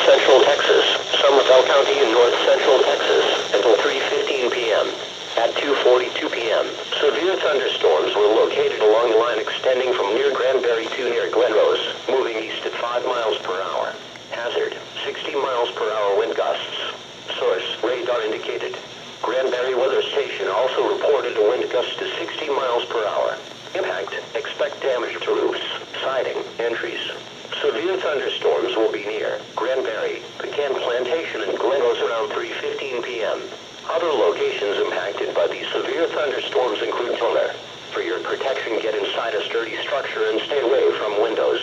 central Texas, Somervell County in north central Texas, until 3:15 p.m. At 2:42 p.m., severe thunderstorms were located along the line extending from near Granbury to near Glenrose, moving east at 5 miles per hour. Hazard, 60 miles per hour wind gusts. Source, radar indicated. Granbury Weather Station also reported a wind gust to 60 miles per hour. Impact, expect damage to roofs, siding, and trees. Severe thunderstorms will be near Granbury, Pecan Plantation, and Glenrose around 3:15 p.m. Other locations impacted by these severe thunderstorms include Toller. For your protection, get inside a sturdy structure and stay away from windows.